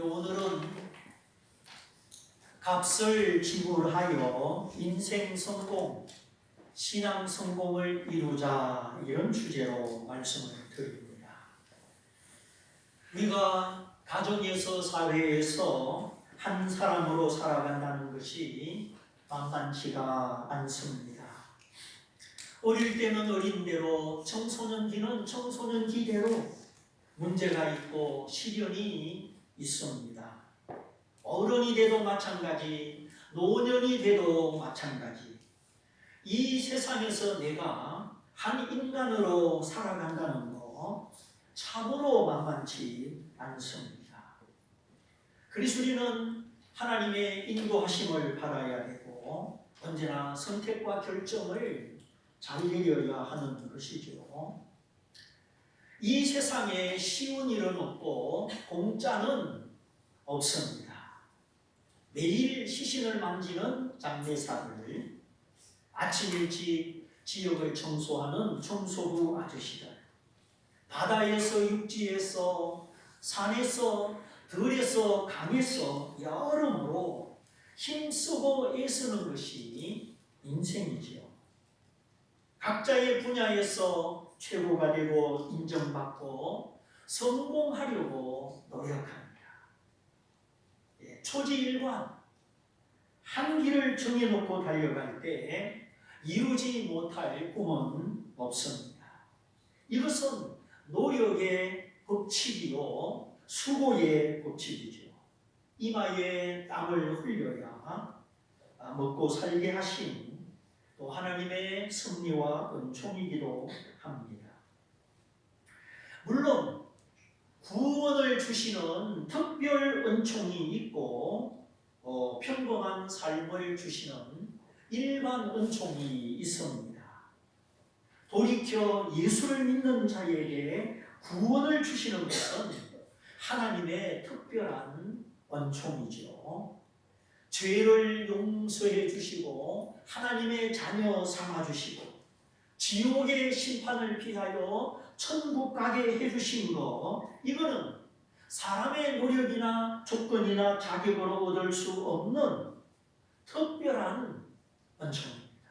오늘은 값을 지불하여 인생 성공, 신앙 성공을 이루자, 이런 주제로 말씀을 드립니다. 우리가 가정에서, 사회에서 한 사람으로 살아간다는 것이 만만치가 않습니다. 어릴 때는 어린대로, 청소년기는 청소년기대로 문제가 있고 시련이 있습니다. 어른이 돼도 마찬가지, 노년이 돼도 마찬가지. 이 세상에서 내가 한 인간으로 살아간다는 거 참으로 만만치 않습니다. 그래서 우리는 하나님의 인도하심을 받아야 되고 언제나 선택과 결정을 잘 내려야 하는 것이죠. 이 세상에 쉬운 일은 없고 공짜는 없습니다. 매일 시신을 만지는 장례사들, 아침 일찍 지역을 청소하는 청소부 아저씨들, 바다에서, 육지에서, 산에서, 들에서, 강에서 여러모로 힘쓰고 애쓰는 것이 인생이지요. 각자의 분야에서 최고가 되고 인정받고 성공하려고 노력합니다. 초지일관, 한 길을 정해놓고 달려갈 때 이루지 못할 꿈은 없습니다. 이것은 노력의 법칙이요, 수고의 법칙이죠. 이마에 땀을 흘려야 먹고 살게 하신 또 하나님의 섭리와 은총이기도 합니다. 물론 구원을 주시는 특별 은총이 있고 평범한 삶을 주시는 일반 은총이 있습니다. 돌이켜 예수를 믿는 자에게 구원을 주시는 것은 하나님의 특별한 은총이죠. 죄를 용서해 주시고 하나님의 자녀 삼아 주시고 지옥의 심판을 피하여 천국 가게 해 주신 거, 이거는 사람의 노력이나 조건이나 자격으로 얻을 수 없는 특별한 은총입니다.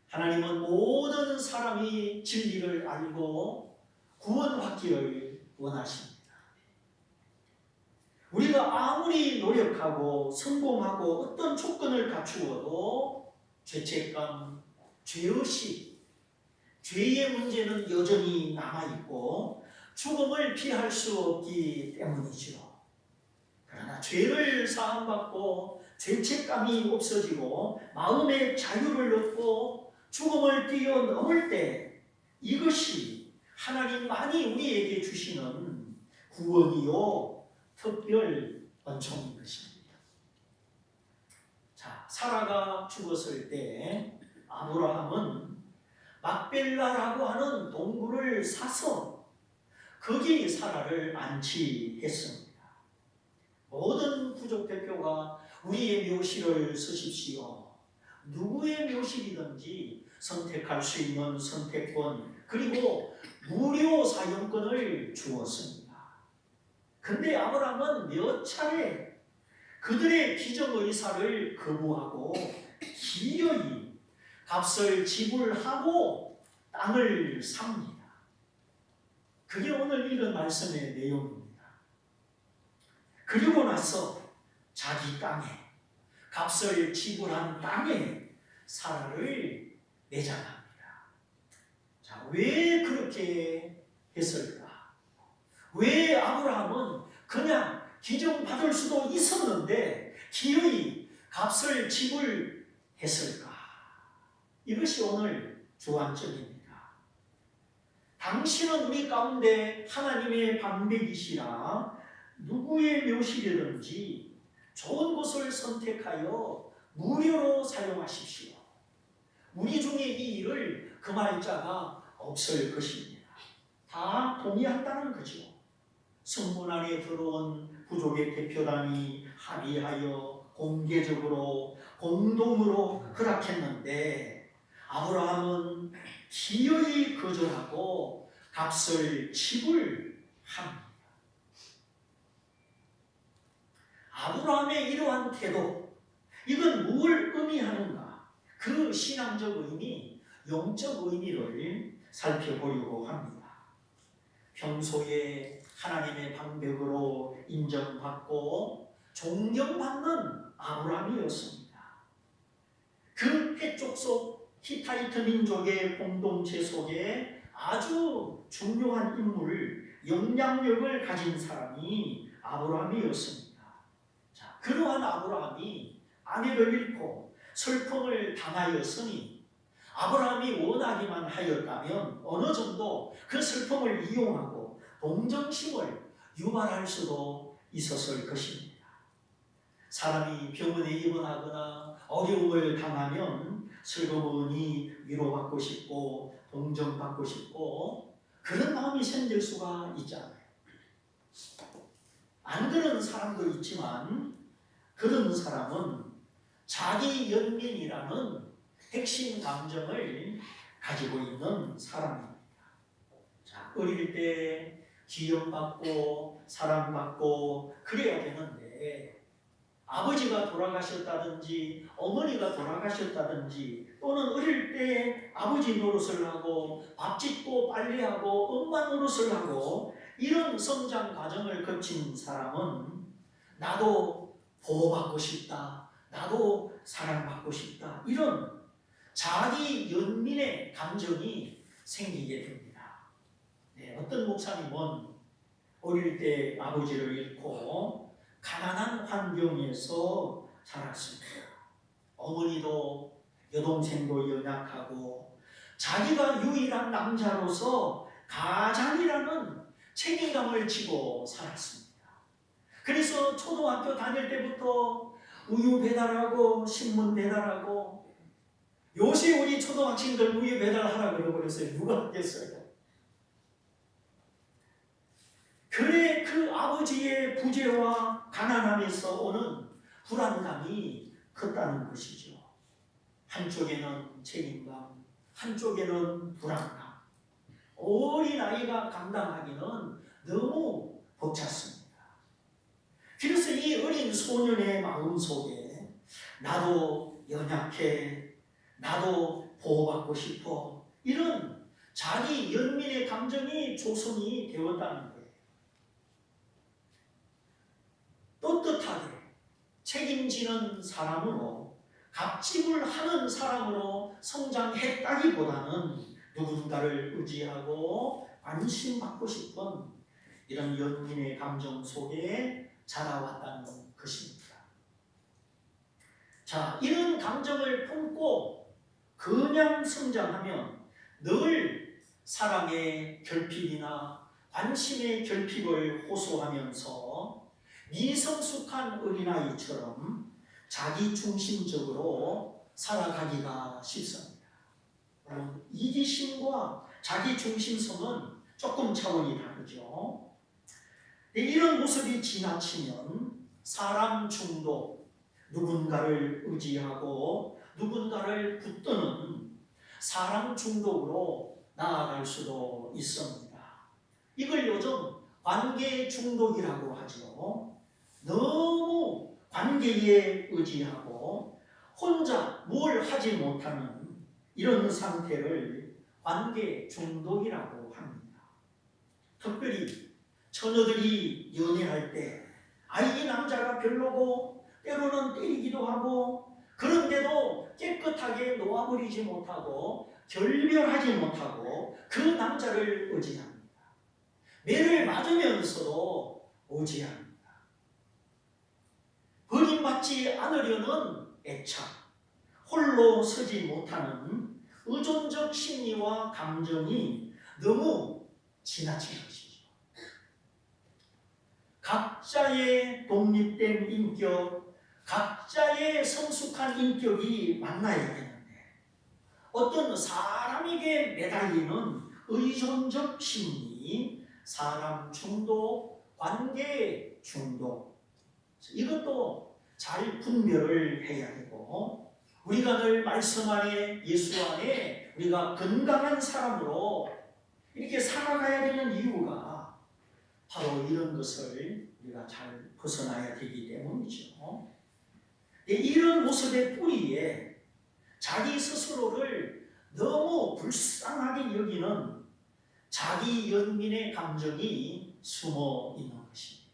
하나님은 모든 사람이 진리를 알고 구원받기를 원하십니다. 우리가 아무리 노력하고 성공하고 어떤 조건을 갖추어도 죄책감, 죄의식, 죄의 문제는 여전히 남아있고 죽음을 피할 수 없기 때문이죠. 그러나 죄를 사함받고 죄책감이 없어지고 마음의 자유를 얻고 죽음을 뛰어넘을 때 이것이 하나님만이 우리에게 주시는 구원이요 특별 은총인 것입니다. 자, 사라가 죽었을 때 아브라함은 막벨라라고 하는 동굴을 사서 거기 사라를 안치했습니다. 모든 부족 대표가 우리의 묘실을 쓰십시오. 누구의 묘실이든지 선택할 수 있는 선택권, 그리고 무료 사용권을 주었습니다. 근데 아브라함은 몇 차례 그들의 기정의사를 거부하고 기어이 값을 지불하고 땅을 삽니다. 그게 오늘 읽은 말씀의 내용입니다. 그리고 나서 자기 땅에, 값을 지불한 땅에 사라를 내장합니다. 자, 왜 그렇게 했을까? 왜 아브라함은 그냥 기증받을 수도 있었는데 기어이 값을 지불했을까? 이것이 오늘 주안점입니다. 당신은 우리 가운데 하나님의 방백이시라 누구의 묘실이든지 좋은 곳을 선택하여 무료로 사용하십시오. 우리 중에 이 일을 금할 자가 없을 것입니다. 다 동의한다는 거죠. 성문 안에 들어온 부족의 대표단이 합의하여 공개적으로 공동으로 허락했는데 아브라함은 기어이 거절하고 값을 지불합니다. 이러한 태도, 이건 무엇을 의미하는가? 그 신앙적 의미, 영적 의미를 살펴보려고 합니다. 평소에 하나님의 방백으로 인정받고 존경받는 아브라함이었습니다. 그 해족 속 히타이트 민족의 공동체 속에 아주 중요한 인물, 영향력을 가진 사람이 아브라함이었습니다. 자, 그러한 아브라함이 아내를 잃고 슬픔을 당하였으니 아브라함이 원하기만 하였다면 어느 정도 그 슬픔을 이용하고 동정심을 유발할 수도 있었을 것입니다. 사람이 병원에 입원하거나 어려움을 당하면 슬그머니 위로받고 싶고 동정받고 싶고 그런 마음이 생길 수가 있잖아요. 안 그런 사람도 있지만 그런 사람은 자기 연민이라는 핵심 감정을 가지고 있는 사람입니다. 자, 어릴 때 기억받고 사랑받고 그래야 되는데 아버지가 돌아가셨다든지 어머니가 돌아가셨다든지 또는 어릴 때 아버지 노릇을 하고 밥 짓고 빨래하고 엄마 노릇을 하고 이런 성장 과정을 거친 사람은 나도 보호받고 싶다, 나도 사랑받고 싶다, 이런 자기 연민의 감정이 생기게 됩니다. 네, 어떤 목사님은 어릴 때 아버지를 잃고 가난한 환경에서 자랐습니다. 어머니도 여동생도 연약하고 자기가 유일한 남자로서 가장이라는 책임감을 지고 살았습니다. 그래서 초등학교 다닐 때부터 우유 배달하고 신문 배달하고 요새 우리 초등학생들 우유 배달하라고 그러고 그랬어요. 누가 하겠어요? 그래 그 아버지의 부재와 가난함에서 오는 불안감이 컸다는 것이죠. 한쪽에는 책임감, 한쪽에는 불안감. 어린아이가 감당하기는 너무 벅찼습니다. 그래서 이 어린 소년의 마음속에 나도 연약해, 나도 보호받고 싶어, 이런 자기 연민의 감정이 조성이 되었다는 거예요. 떳떳하게 책임지는 사람으로 갑질을 하는 사람으로 성장했다기보다는 누군가를 의지하고 관심받고 싶은 이런 연민의 감정 속에 자라왔다는 것입니다. 자, 이런 감정을 품고 그냥 성장하면 늘 사랑의 결핍이나 관심의 결핍을 호소하면서 미성숙한 어린아이처럼 자기중심적으로 살아가기가 쉽습니다. 이기심과 자기중심성은 조금 차원이 다르죠. 이런 모습이 지나치면 사람 중독, 누군가를 의지하고 누군가를 붙드는 사람 중독으로 나아갈 수도 있습니다. 이걸 요즘 관계 중독이라고 하죠. 너무 관계에 의지하고 혼자 뭘 하지 못하는 이런 상태를 관계 중독이라고 합니다. 특별히 처녀들이 연애할 때 이 남자가 별로고 때로는 때리기도 하고 그런데도 깨끗하게 놓아버리지 못하고 결별하지 못하고 그 남자를 의지합니다. 매를 맞으면서도 의지합니다. 버림받지 않으려는 애착, 홀로 서지 못하는 의존적 심리와 감정이 너무 지나친 것이죠. 각자의 독립된 인격, 각자의 성숙한 인격이 만나야 되는데 어떤 사람에게 매달리는 의존적 심리, 사람 중독, 관계 중독, 이것도 잘 분별을 해야 되고 우리가 늘 말씀 안에 예수 안에 우리가 건강한 사람으로 이렇게 살아가야 되는 이유가 바로 이런 것을 우리가 잘 벗어나야 되기 때문이죠. 이런 모습의 뿌리에 자기 스스로를 너무 불쌍하게 여기는 자기 연민의 감정이 숨어 있는 것입니다.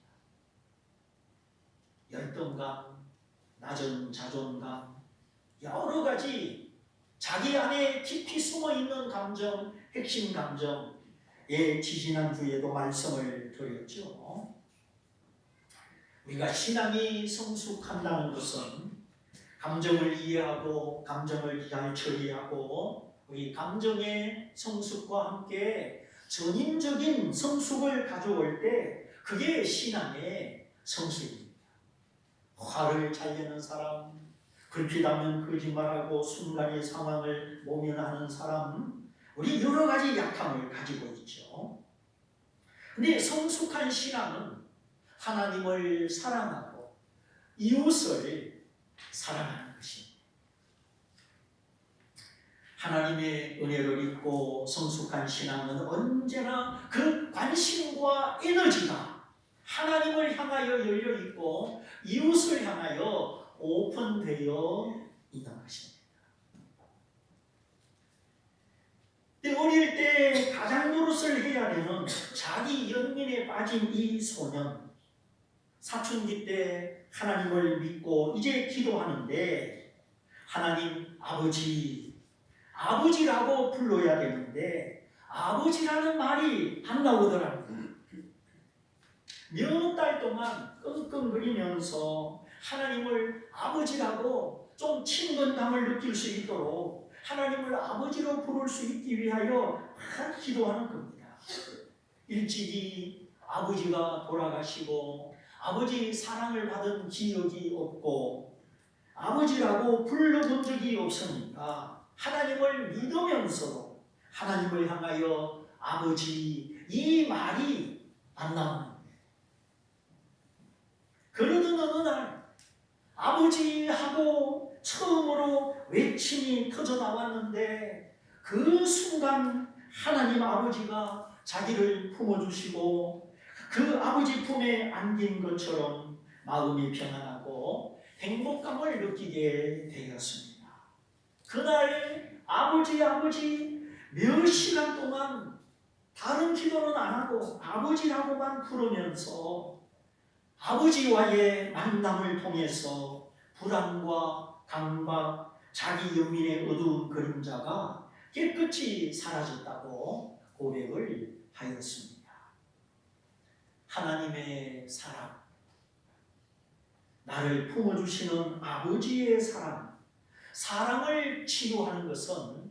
열등감, 낮은 자존감, 여러 가지 자기 안에 깊이 숨어 있는 감정, 핵심 감정, 지지난주에도 말씀을 드렸죠. 우리가 신앙이 성숙한다는 것은 감정을 이해하고 감정을 잘 처리하고 우리 감정의 성숙과 함께 전인적인 성숙을 가져올 때 그게 신앙의 성숙입니다. 화를 잘 내는 사람, 불필요하면 거짓말하고 순간의 상황을 모면하는 사람, 우리 여러 가지 약함을 가지고 있죠. 근데 성숙한 신앙은 하나님을 사랑하고 이웃을 사랑하는 것입니다. 하나님의 은혜를 입고 성숙한 신앙은 언제나 그 관심과 에너지가 하나님을 향하여 열려 있고 이웃을 향하여 오픈되어 있는 것입니다. 어릴 때 가장 노릇을 해야 되는 자기 연민에 빠진 이 소년, 사춘기 때 하나님을 믿고 이제 기도하는데 하나님 아버지라고 불러야 되는데 아버지라는 말이 안 나오더라고요. 몇 달 동안 끙끙거리면서 하나님을 아버지라고 좀 친근감을 느낄 수 있도록 하나님을 아버지로 부를 수 있기 위하여 기도하는 겁니다. 일찍이 아버지가 돌아가시고 아버지 사랑을 받은 기억이 없고 아버지라고 불러본 적이 없으니까 하나님을 믿으면서도 하나님을 향하여 아버지 이 말이 안 나오는 거예요. 그러던 어느 날 아버지 하고 처음으로 외침이 터져 나왔는데 그 순간 하나님 아버지가 자기를 품어주시고 그 아버지 품에 안긴 것처럼 마음이 평안하고 행복감을 느끼게 되었습니다. 그날 아버지 몇 시간 동안 다른 기도는 안 하고 아버지라고만 부르면서 아버지와의 만남을 통해서 불안과 강박, 자기 연민의 어두운 그림자가 깨끗이 사라졌다고 고백을 하였습니다. 하나님의 사랑, 나를 품어주시는 아버지의 사랑, 사랑을 치유하는 것은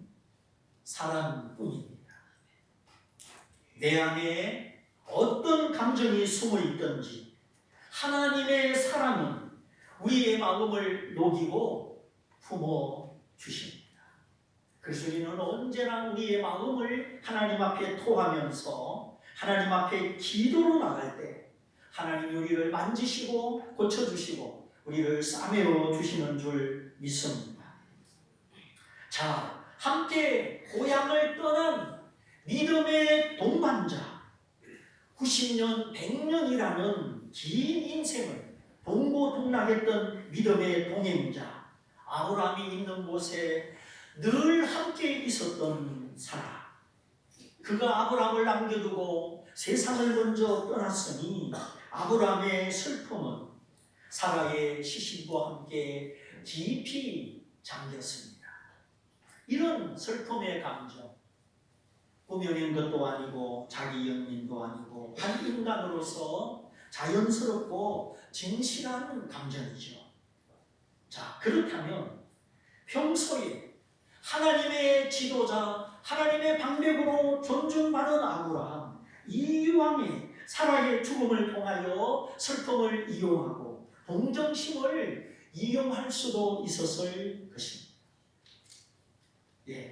사랑뿐입니다. 내 안에 어떤 감정이 숨어 있든지 하나님의 사랑은 우리의 마음을 녹이고 품어주십니다. 그래서 우리는 언제나 우리의 마음을 하나님 앞에 토하면서 하나님 앞에 기도로 나갈 때 하나님이 우리를 만지시고 고쳐주시고 우리를 싸매어 주시는 줄 믿습니다. 자, 함께 고향을 떠난 믿음의 동반자, 90년, 100년이라는 긴 인생을 동고동락했던 믿음의 동행자, 아브라함이 있는 곳에 늘 함께 있었던 사람, 그가 아브라함을 남겨두고 세상을 먼저 떠났으니 아브라함의 슬픔은 사라의 시신과 함께 깊이 잠겼습니다. 이런 슬픔의 감정, 꾸며낸 것도 아니고 자기 연민도 아니고 한 인간으로서 자연스럽고 진실한 감정이죠. 자, 그렇다면 평소에 하나님의 지도자, 하나님의 방백으로 존중받은 아브라함, 이왕에 사라의 죽음을 통하여 슬픔을 이용하고 동정심을 이용할 수도 있었을 것입니다.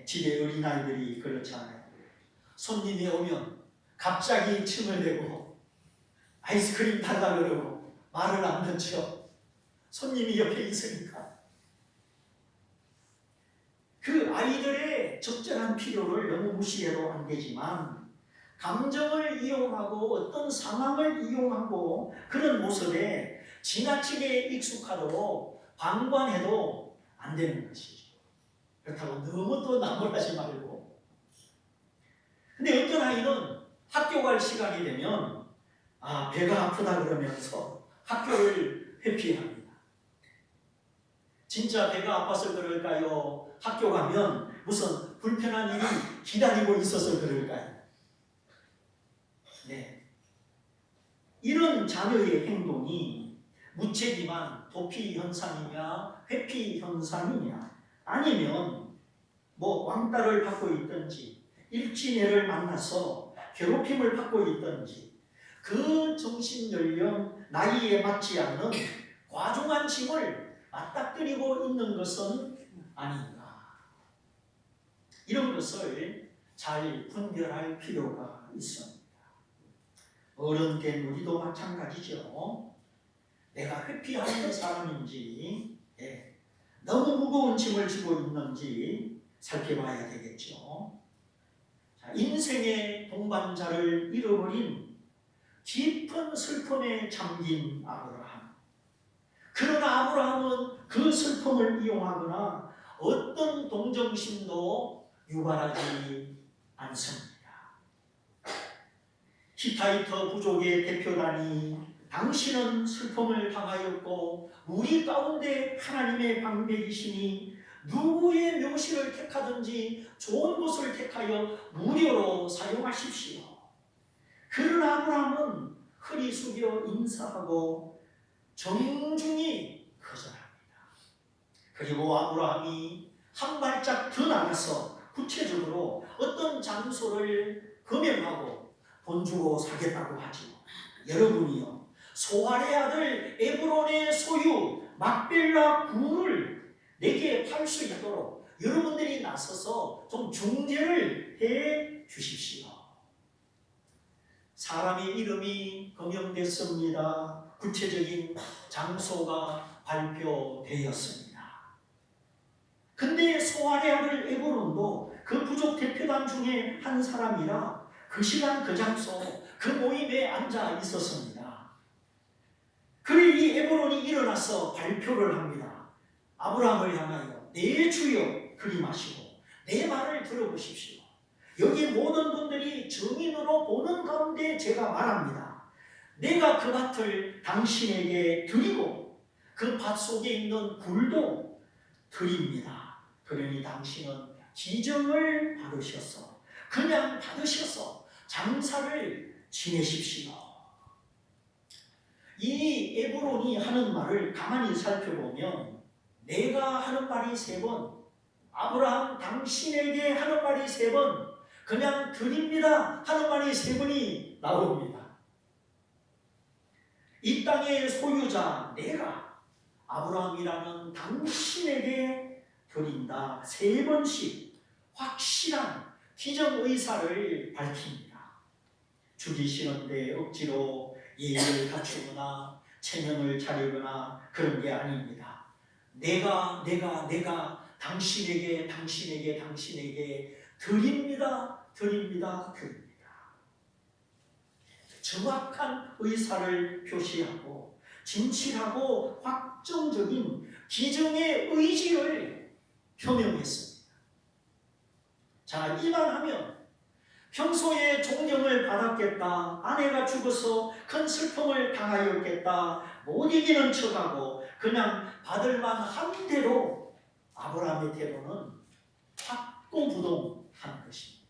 집에 어린아이들이 그렇잖아요. 손님이 오면 갑자기 층을 대고 아이스크림 달라 그러고 말을 안 듣죠. 손님이 옆에 있으니까. 그 아이들의 적절한 필요를 너무 무시해도 안 되지만 감정을 이용하고 어떤 상황을 이용하고 그런 모습에 지나치게 익숙하도록 방관해도 안 되는 것이죠. 그렇다고 너무 또 나무라지 말고. 근데 어떤 아이는 학교 갈 시간이 되면 배가 아프다 그러면서 학교를 회피합니다. 진짜 배가 아파서 그럴까요? 학교 가면 무슨 불편한 일이 기다리고 있어서 그럴까요? 네. 이런 자녀의 행동이 무책임한 도피 현상이냐 회피 현상이냐, 아니면 왕따를 받고 있든지 일진애를 만나서 괴롭힘을 받고 있든지 그 정신연령 나이에 맞지 않는 과중한 짐을 맞닥뜨리고 있는 것은 아닌가. 이런 것을 잘 분별할 필요가 있습니다. 어른 된 우리도 마찬가지죠. 내가 회피하는 사람인지 너무 무거운 짐을 지고 있는지 살펴봐야 되겠죠. 인생의 동반자를 잃어버린 깊은 슬픔에 잠긴 아브라함. 그러나 아브라함은 그 슬픔을 이용하거나 어떤 동정심도 유발하지 않습니다. 히타이터 부족의 대표단이 당신은 슬픔을 당하였고 우리 가운데 하나님의 방백이시니 누구의 묘실을 택하든지 좋은 곳을 택하여 무료로 사용하십시오. 그러나 아브라함은 허리 숙여 인사하고 정중히 거절합니다. 그리고 아브라함이 한 발짝 더 나가서 구체적으로 어떤 장소를 거명하고 돈 주고 사겠다고 하죠. 여러분이요, 소알의 아들 에브론의 소유 막벨라 굴을 내게 팔 수 있도록 여러분들이 나서서 좀 중재를 해 주십시오. 사람의 이름이 거명됐습니다. 구체적인 장소가 발표되었습니다. 근데 소알의 아들 에브론도 그 부족 대표단 중에 한 사람이라 그 시간 그 장소 그 모임에 앉아 있었습니다. 그리 이 에브론이 일어나서 발표를 합니다. 아브라함을 향하여 내 주여 그림하시고 내 말을 들어보십시오. 여기 모든 분들이 증인으로 보는 가운데 제가 말합니다. 내가 그 밭을 당신에게 드리고 그 밭 속에 있는 굴도 드립니다. 그러니 당신은 지정을 받으셔서 그냥 받으셔서 장사를 지내십시오. 이 에브론이 하는 말을 가만히 살펴보면 내가 하는 말이 3번, 아브라함 당신에게 하는 말이 3번, 그냥 드립니다 하는 말이 3번이 나옵니다. 이 땅의 소유자 내가 아브라함이라는 당신에게 드린다 3번씩 확실한 기정의사를 밝힙니다. 죽이시는데 억지로 예의를 갖추거나 체면을 차리거나 그런 게 아닙니다. 내가 당신에게 드립니다. 정확한 의사를 표시하고 진실하고 확정적인 기정의 의지를 표명했습니다. 자, 이만하면 평소에 존경을 받았겠다, 아내가 죽어서 큰 슬픔을 당하였겠다, 못 이기는 척하고 그냥 받을만 한 대로 아브라함의 태도는 확고부동한 것입니다.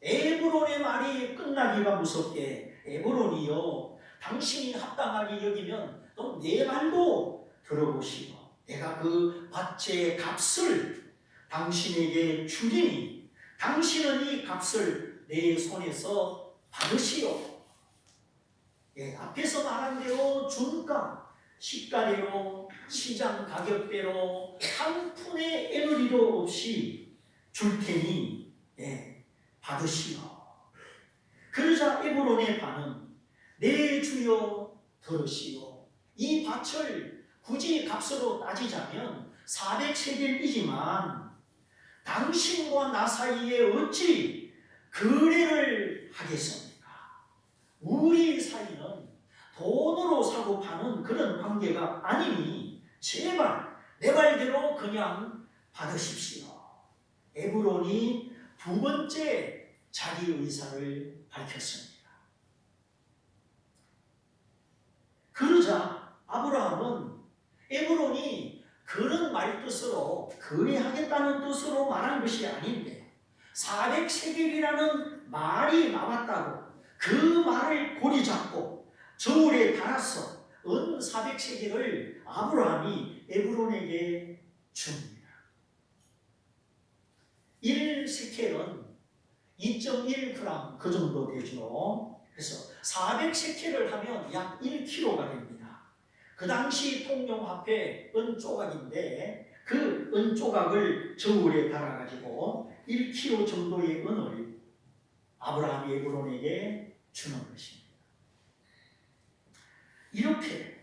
에브론의 말이 끝나기가 무섭게 에브론이요, 당신이 합당하게 여기면 또 내 말도 들어보시오. 내가 그 밭의 값을 당신에게 주리니 당신은 이 값을 내 손에서 받으시오. 앞에서 말한 대로 준가, 시가대로, 시장 가격대로 한 푼의 애누리도 없이 줄 테니 받으시오. 그러자 에브론의 반응, 내 주여 들으시오. 이 밭을 굳이 값으로 따지자면 400세겔이지만 당신과 나 사이에 어찌 거래를 하겠습니까? 우리 사이는 돈으로 사고 파는 그런 관계가 아니니 제발 내 말대로 그냥 받으십시오. 에브론이 두 번째 자기 의사를 밝혔습니다. 그러자 아브라함은 에브론이 그런 말뜻으로 거래하겠다는 뜻으로 말한 것이 아닌데 400세겔이라는 말이 나왔다고 그 말을 고리 잡고 저울에 달아서 은 400세겔을 아브라함이 에브론에게 줍니다. 1세켈은 2.1g 그 정도 되죠. 그래서 400세켈을 하면 약 1kg가 됩니다. 그 당시 통용화폐 은조각인데 그 은조각을 저울에 달아가지고 1kg 정도의 은을 아브라함이 에브론에게 주는 것입니다. 이렇게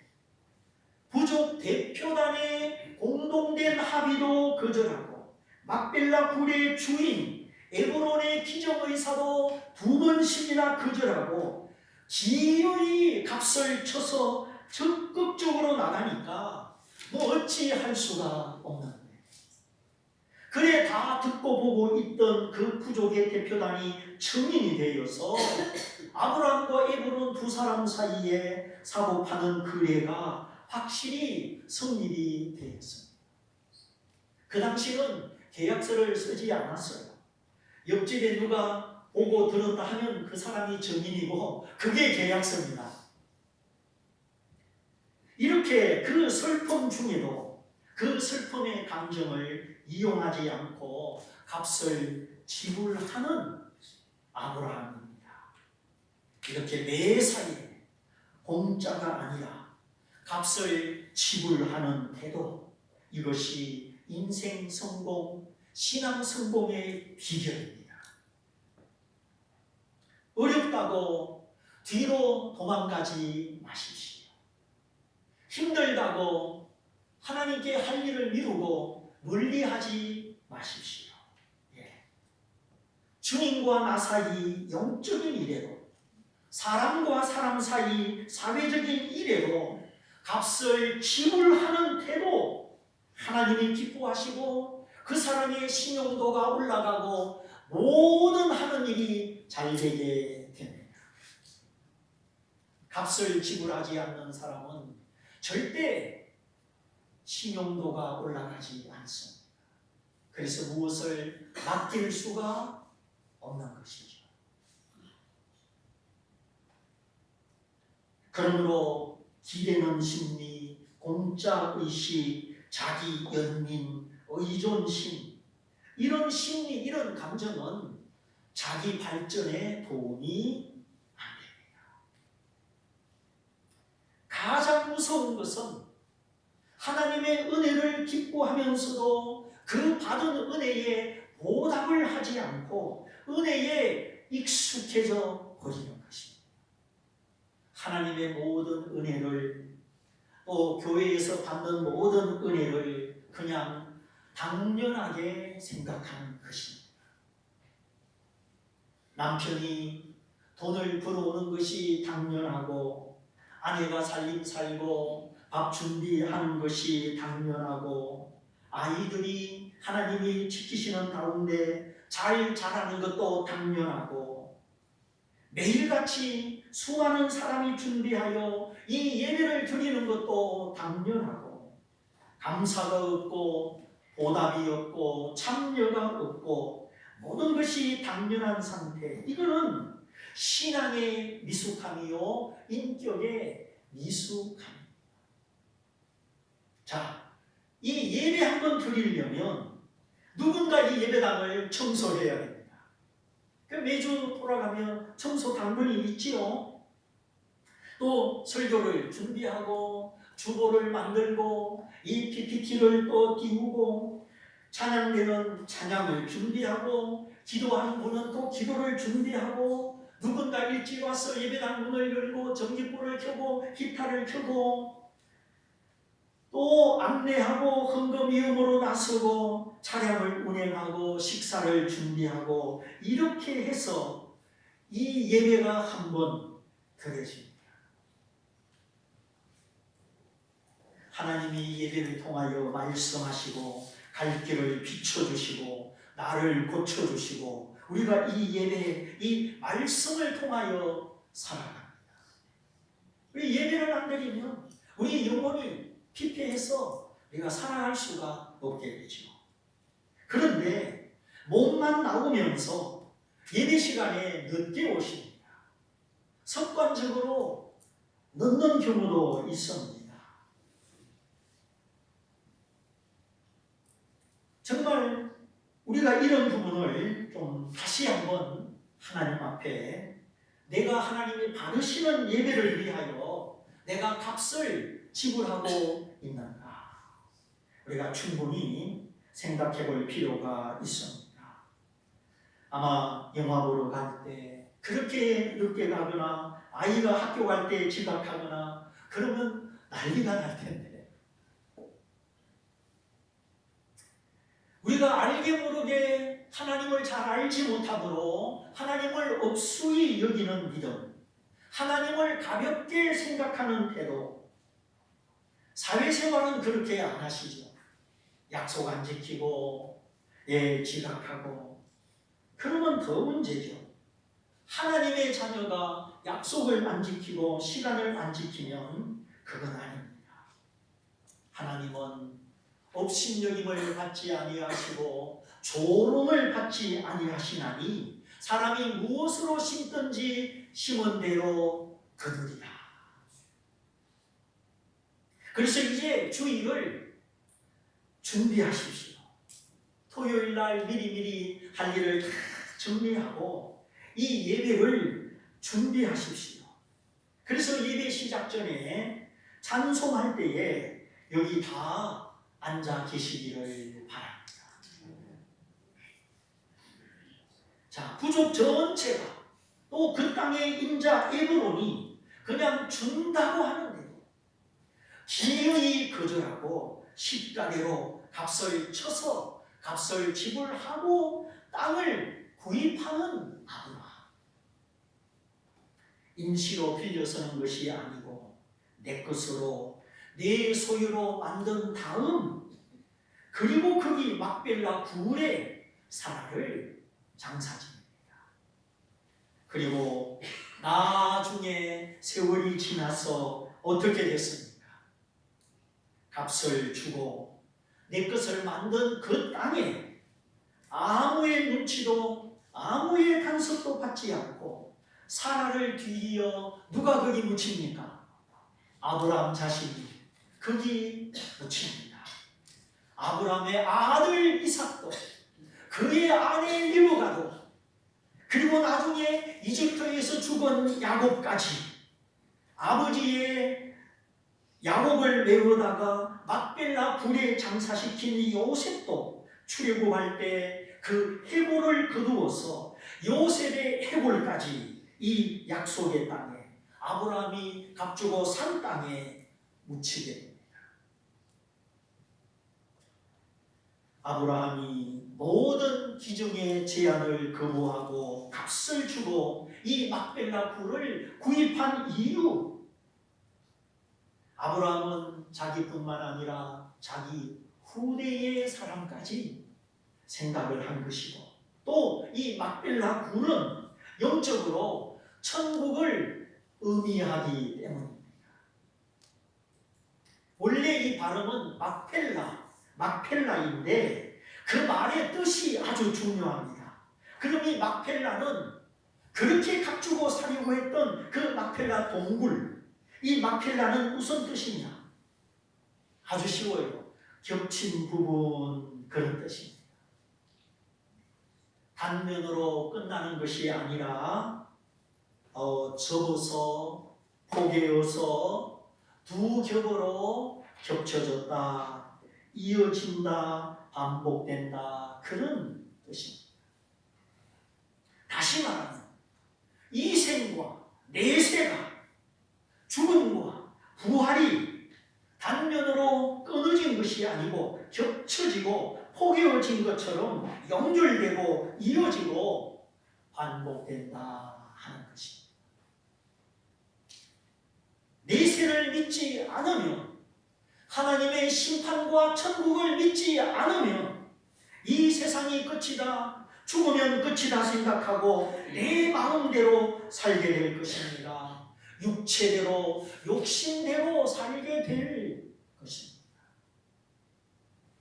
부족 대표단의 공동된 합의도 거절하고 막벨라 굴의 주인 에브론의 기정의사도 두 번씩이나 거절하고 기어이 값을 쳐서 적극적으로 나가니까 뭐 어찌 할 수가 없는 거예요. 그래 다 듣고 보고 있던 그 부족의 대표단이 증인이 되어서 아브라함과 에브론 두 사람 사이에 사고 파는 거래가 확실히 성립이 되었습니다. 그 당시는 계약서를 쓰지 않았어요. 옆집에 누가 오고 들었다 하면 그 사람이 증인이고 그게 계약서입니다. 이렇게 그 슬픔 중에도 그 슬픔의 감정을 이용하지 않고 값을 지불하는 아브라함입니다. 이렇게 매사에 공짜가 아니라 값을 지불하는 태도, 이것이 인생 성공, 신앙 성공의 비결입니다. 어렵다고 뒤로 도망가지 마십시오. 힘들다고 하나님께 할 일을 미루고 멀리하지 마십시오. 주님과 나 사이 영적인 일에도 사람과 사람 사이 사회적인 일에도 값을 지불하는 태도, 하나님이 기뻐하시고 그 사람의 신용도가 올라가고 모든 하는 일이 잘 되게 됩니다. 값을 지불하지 않는 사람은 절대 신용도가 올라가지 않습니다. 그래서 무엇을 맡길 수가 없는 것이죠. 그러므로 기대는 심리, 공짜의식, 자기 연민, 의존심, 이런 심리, 이런 감정은 자기 발전에 도움이 안 됩니다. 가장 무서운 것은 하나님의 은혜를 기뻐하면서도 그 받은 은혜에 보답을 하지 않고 은혜에 익숙해져 버리는 것입니다. 하나님의 모든 은혜를, 또 교회에서 받는 모든 은혜를 그냥 당연하게 생각하는 것입니다. 남편이 돈을 벌어오는 것이 당연하고, 아내가 살림 살고 밥 준비하는 것이 당연하고, 아이들이 하나님이 지키시는 가운데 잘 자라는 것도 당연하고, 매일같이 수많은 사람이 준비하여 이 예배를 드리는 것도 당연하고, 감사가 없고 보답이 없고 참여가 없고 모든 것이 당연한 상태, 이거는 신앙의 미숙함이요 인격의 미숙함입니다. 자, 이 예배 한번 드리려면 누군가 이 예배당을 청소해야 됩니다. 매주 돌아가면 청소 당번이 있지요. 또 설교를 준비하고 주보를 만들고 이 PPT를 또 띄우고, 찬양되는 찬양을 준비하고, 기도하는 분은 또 기도를 준비하고, 누군가 일찍 와서 예배당 문을 열고 전기불을 켜고 기타를 켜고, 또 안내하고 헌금위험으로 나서고 차량을 운행하고 식사를 준비하고, 이렇게 해서 이 예배가 한번 드려집니다. 하나님이 예배를 통하여 말씀하시고 갈 길을 비춰주시고 나를 고쳐주시고 우리가 이 예배, 이 말씀을 통하여 살아갑니다. 우리 예배를 안 드리면 우리 영혼이 피폐해서 우리가 살아갈 수가 없게 되죠. 그런데 몸만 나오면서 예배 시간에 늦게 오십니다. 습관적으로 늦는 경우도 있습니다. 정말 우리가 이런 부분을 좀 다시 한번 하나님 앞에 내가 하나님이 받으시는 예배를 위하여 내가 값을 지불하고 있는가, 우리가 충분히 생각해 볼 필요가 있습니다. 아마 영화 보러 갈 때 그렇게 늦게 가거나 아이가 학교 갈 때 지각하거나 그러면 난리가 날 텐데, 우리가 알게 모르게 하나님을 잘 알지 못함으로 하나님을 억수히 여기는 믿음, 하나님을 가볍게 생각하는 태도, 사회생활은 그렇게 안 하시죠. 약속 안 지키고 지각하고 그러면 더 문제죠. 하나님의 자녀가 약속을 안 지키고 시간을 안 지키면 그건 아닙니다. 하나님은 업신여김을 받지 아니하시고 조롱을 받지 아니하시나니 사람이 무엇으로 심든지 심은 대로 거두리라. 그래서 이제 주일을 준비하십시오. 토요일 날 미리미리 할 일을 다 정리하고 이 예배를 준비하십시오. 그래서 예배 시작 전에 찬송할 때에 여기 다 앉아 계시기를 바랍니다. 자, 부족 전체가 또 그 땅의 임자 에브론이 그냥 준다고 하는데도 기어이 거절하고 십가대로 값을 쳐서 값을 지불하고 땅을 구입하는 아브라함. 임시로 빌려서는 것이 아니고 내 것으로 내 소유로 만든 다음 그리고 거기 막벨라 굴에 사라를 장사집니다. 그리고 나중에 세월이 지나서 어떻게 됐습니까? 값을 주고 내 것을 만든 그 땅에 아무의 눈치도 아무의 간섭도 받지 않고 사라를 뒤이어 누가 거기 묻힙니까? 아브라함 자신이 거기 묻힙니다. 아브라함의 아들 이삭도 그의 아내 리브가도 그리고 나중에 이집트에서 죽은 야곱까지 아버지의 야곱을 메우다가 막벨라 굴에 장사시킨 요셉도 출애굽할 때 그 해골을 거두어서 요셉의 해골까지 이 약속의 땅에 아브라함이 값주고 산 땅에 묻히게 됩니다. 아브라함이 모든 기중의 제한을 거부하고 값을 주고 이 막벨라 굴을 구입한 이유, 아브라함은 자기뿐만 아니라 자기 후대의 사람까지 생각을 한 것이고 또 이 막벨라 굴은 영적으로 천국을 의미하기 때문입니다. 원래 이 발음은 막펠라인데 그 말의 뜻이 아주 중요합니다. 그럼 이 막펠라는 그렇게 값주고 사려고 했던 그 막펠라 동굴, 이 막펠라는 무슨 뜻이냐? 아주 쉬워요. 겹친 부분, 그런 뜻입니다. 단면으로 끝나는 것이 아니라 접어서 포개어서 두 겹으로 겹쳐졌다, 이어진다, 반복된다, 그런 뜻입니다. 다시 말하면 이 생과 내세가 죽음과 부활이 단면으로 끊어진 것이 아니고 겹쳐지고 포개어진 것처럼 연결되고 이어지고 반복된다 하는 것입니다. 내세를 믿지 않으면 하나님의 심판과 천국을 믿지 않으면 이 세상이 끝이다, 죽으면 끝이다 생각하고 내 마음대로 살게 될 것입니다. 육체대로, 욕심대로 살게 될 것입니다.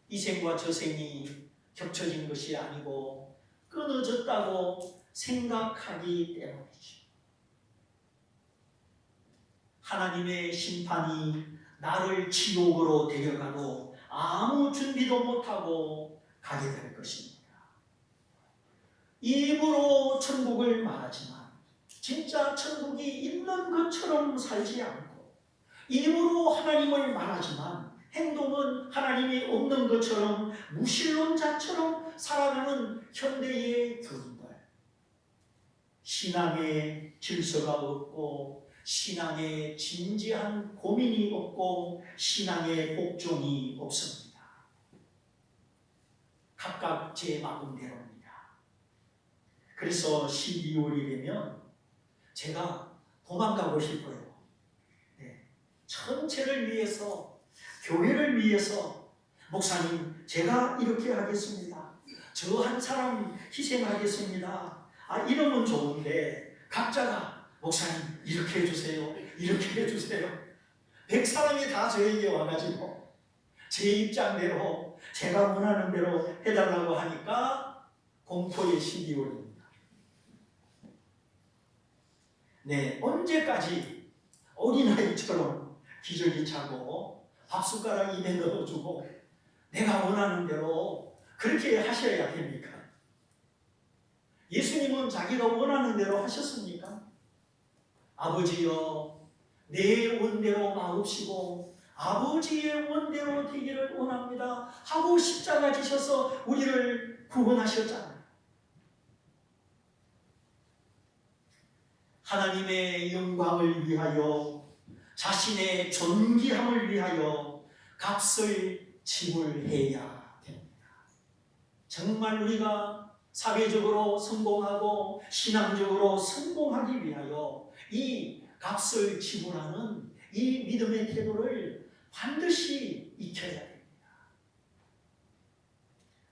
이 생과 저 생이 겹쳐진 것이 아니고 끊어졌다고 생각하기 때문이죠. 하나님의 심판이 나를 지옥으로 데려가도 아무 준비도 못하고 가게 될 것입니다. 입으로 천국을 말하지만 진짜 천국이 있는 것처럼 살지 않고, 입으로 하나님을 말하지만 행동은 하나님이 없는 것처럼 무신론자처럼 살아가는 현대의 교인들, 신앙의 질서가 없고 신앙의 진지한 고민이 없고 신앙의 복종이 없습니다. 각각 제 마음대로입니다. 그래서 12월이 되면 제가 도망가고 싶어요. 네. 전체를 위해서, 교회를 위해서, 목사님 제가 이렇게 하겠습니다, 저 한 사람 희생하겠습니다, 이러면 좋은데 각자가 목사님 이렇게 해주세요, 이렇게 해주세요. 100사람이 다 저에게 와가지고 제 입장대로 제가 원하는 대로 해달라고 하니까 공포의 12월입니다. 네, 언제까지 어린아이처럼 기저귀 차고 밥숟가락 입에 넣어주고 내가 원하는 대로 그렇게 하셔야 됩니까? 예수님은 자기가 원하는 대로 하셨습니까? 아버지여 내 원대로 마옵시고 아버지의 원대로 되기를 원합니다 하고 십자가 지셔서 우리를 구원하셨잖아요. 하나님의 영광을 위하여, 자신의 존귀함을 위하여 값을 지불해야 됩니다. 정말 우리가 사회적으로 성공하고 신앙적으로 성공하기 위하여 이 값을 지불하는 이 믿음의 태도를 반드시 익혀야 됩니다.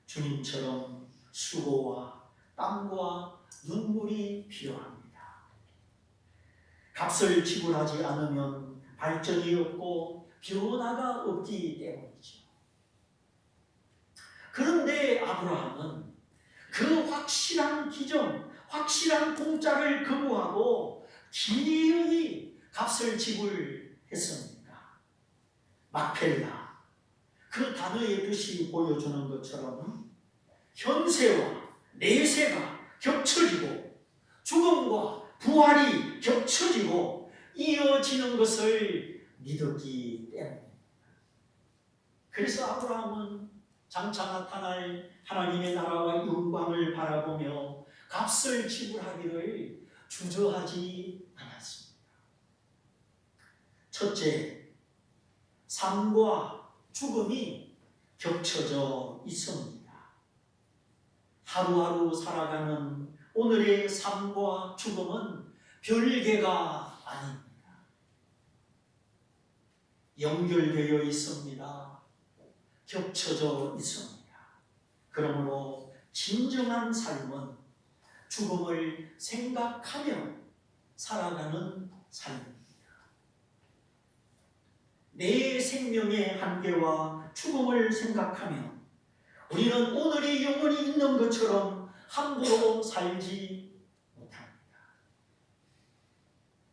주님처럼 수고와 땀과 눈물이 필요합니다. 값을 지불하지 않으면 발전이 없고 변화가 없기 때문이죠. 그런데 아브라함은 그 확실한 기정, 확실한 공짜를 거부하고 기어이 값을 지불했습니다. 막펠라, 그 단어의 뜻이 보여주는 것처럼 현세와 내세가 겹쳐지고 죽음과 부활이 겹쳐지고 이어지는 것을 믿었기 때문입니다. 그래서 아브라함은 장차 나타날 하나님의 나라와 영광을 바라보며 값을 지불하기를 주저하지 않았습니다. 첫째, 삶과 죽음이 겹쳐져 있습니다. 하루하루 살아가는 오늘의 삶과 죽음은 별개가 아닙니다. 연결되어 있습니다. 겹쳐져 있습니다. 그러므로 진정한 삶은 죽음을 생각하며 살아가는 삶입니다. 내 생명의 한계와 죽음을 생각하며 우리는 오늘이 영원히 있는 것처럼 함부로 살지 못합니다.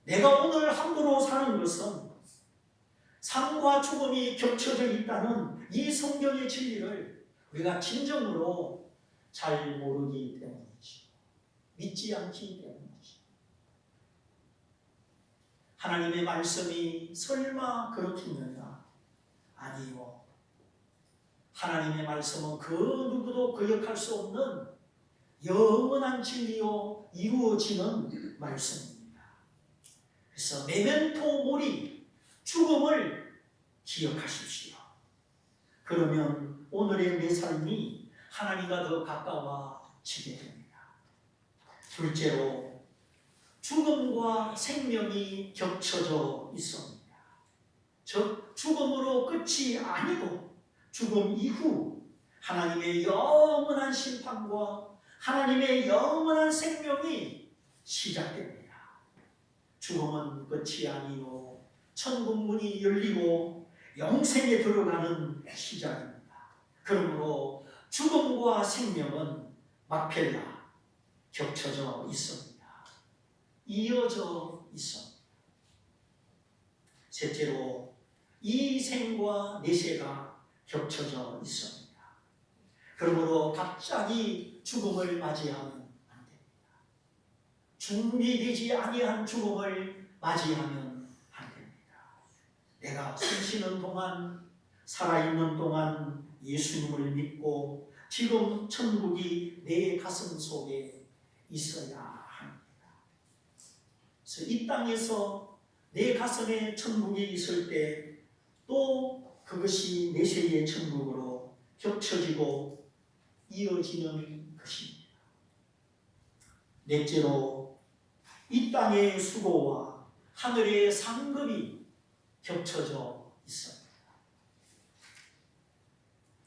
내가 오늘 함부로 사는 것은 삶과 죽음이 겹쳐져 있다는 이 성경의 진리를 우리가 진정으로 잘 모르기 때문이죠. 믿지 않기 때문이죠. 하나님의 말씀이 설마 그렇겠느냐? 아니요. 하나님의 말씀은 그 누구도 거역할 수 없는 영원한 진리로 이루어지는 말씀입니다. 그래서 메멘토 모리, 죽음을 기억하십시오. 그러면 오늘의 내 삶이 하나님과 더 가까워지게 됩니다. 둘째로, 죽음과 생명이 겹쳐져 있습니다. 즉 죽음으로 끝이 아니고 죽음 이후 하나님의 영원한 심판과 하나님의 영원한 생명이 시작됩니다. 죽음은 끝이 아니요 천국 문이 열리고 영생에 들어가는 시작입니다. 그러므로 죽음과 생명은 막펠라 겹쳐져 있습니다. 이어져 있습니다. 셋째로 이생과 내세가 겹쳐져 있습니다. 그러므로 갑자기 죽음을 맞이하면 안 됩니다. 준비되지 아니한 죽음을 맞이하면 안 됩니다. 내가 숨쉬는 동안, 살아있는 동안 예수님을 믿고 지금 천국이 내 가슴 속에 있어야 합니다. 그래서 이 땅에서 내 가슴에 천국이 있을 때 또 그것이 내세의 천국으로 겹쳐지고 이어지는 것입니다. 넷째로 이 땅의 수고와 하늘의 상급이 겹쳐져 있습니다.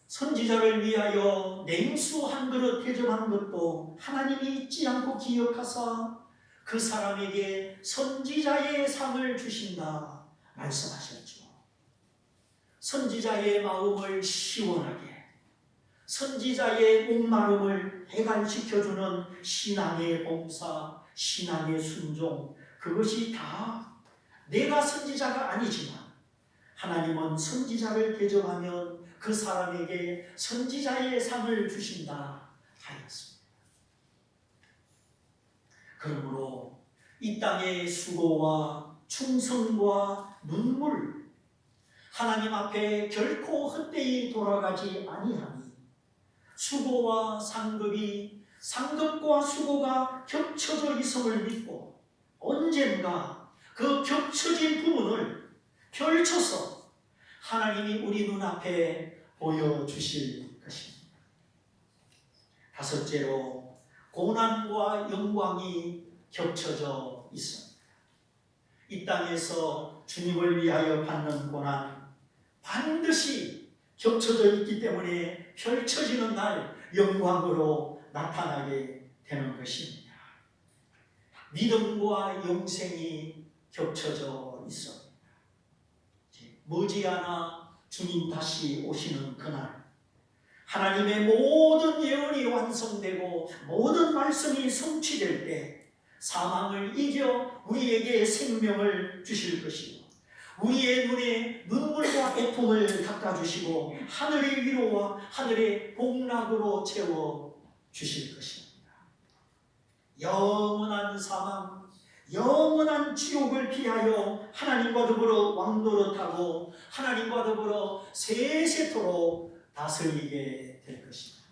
선지자를 위하여 냉수 한 그릇 대접한 것도 하나님이 잊지 않고 기억하사 그 사람에게 선지자의 상을 주신다 말씀하셨죠. 선지자의 마음을 시원하게, 선지자의 목마름을 해갈시켜주는 신앙의 봉사, 신앙의 순종, 그것이 다 내가 선지자가 아니지만 하나님은 선지자를 대접하면 그 사람에게 선지자의 상을 주신다 하였습니다. 그러므로 이 땅의 수고와 충성과 눈물, 하나님 앞에 결코 헛되이 돌아가지 아니하니 수고와 상급이, 상급과 수고가 겹쳐져 있음을 믿고 언젠가 그 겹쳐진 부분을 펼쳐서 하나님이 우리 눈앞에 보여주실 것입니다. 다섯째로 고난과 영광이 겹쳐져 있습니다. 이 땅에서 주님을 위하여 받는 고난 반드시 겹쳐져 있기 때문에 펼쳐지는 날 영광으로 나타나게 되는 것입니다. 믿음과 영생이 겹쳐져 있습니다. 머지않아 주님 다시 오시는 그날 하나님의 모든 예언이 완성되고 모든 말씀이 성취될 때 사망을 이겨 우리에게 생명을 주실 것이고 우리의 눈에 눈물과 애통을 닦아주시고 하늘의 위로와 하늘의 복락으로 채워주실 것입니다. 영원한 사망, 영원한 지옥을 피하여 하나님과 더불어 왕노릇하고 하나님과 더불어 세세토록 다스리게 될 것입니다.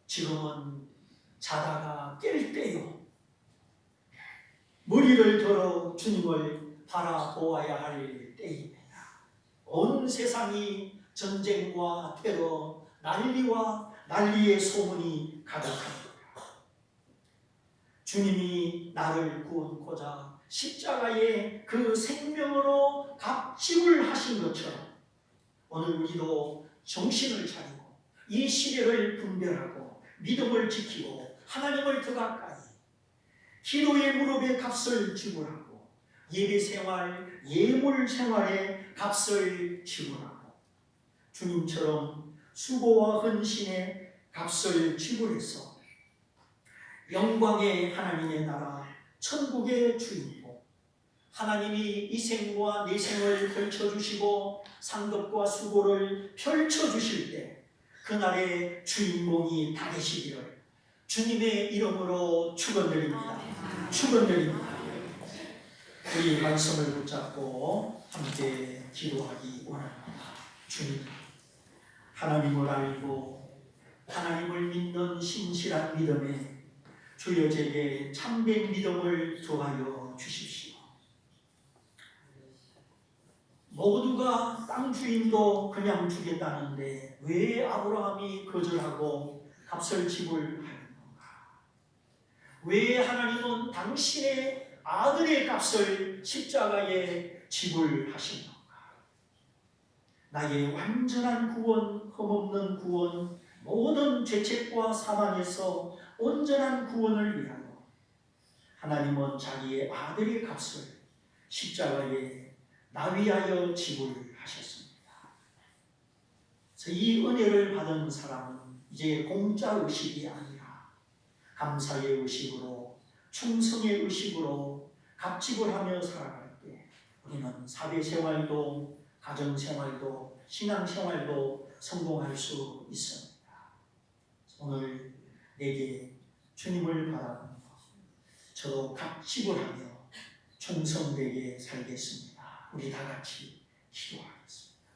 지금은 자다가 깰 때요. 머리를 들어 주님을 바라보아야 할 때입니다. 온 세상이 전쟁과 테러, 난리와 난리의 소문이 가득합니다. 주님이 나를 구원코자 십자가에 그 생명으로 갑집을 하신 것처럼 오늘 우리도 정신을 차리고 이 시대를 분별하고 믿음을 지키고 하나님을 더 가까이 기도의 무릎에 값을 지불하고 예배 생활, 예물 생활에 값을 지불하고 주님처럼 수고와 헌신에 값을 지불해서 영광의 하나님의 나라, 천국의 주인공 하나님이 이 생과 내 생을 펼쳐주시고 상급과 수고를 펼쳐주실 때 그날의 주인공이 다 되시기를 주님의 이름으로 축원드립니다. 축원드립니다. 우리 말씀을 붙잡고 함께 기도하기 원합니다. 주님, 하나님을 알고 하나님을 믿는 신실한 믿음에 주여 제게 참된 믿음을 더하여 주십시오. 모두가 땅 주인도 그냥 주겠다는데 왜 아브라함이 거절하고 값을 지불하는가? 왜 하나님은 당신의 아들의 값을 십자가에 지불하신 것. 나의 완전한 구원, 흠없는 구원, 모든 죄책과 사망에서 온전한 구원을 위하여 하나님은 자기의 아들의 값을 십자가에 나 위하여 지불하셨습니다. 그래서 이 은혜를 받은 사람은 이제 공짜 의식이 아니라 감사의 의식으로, 충성의 의식으로 값지불 하며 살아갈 때 우리는 사회생활도, 가정생활도, 신앙생활도 성공할 수 있습니다. 오늘 내게 주님을 바라보며 저도 값지불하며 충성되게 살겠습니다. 우리 다 같이 기도하겠습니다.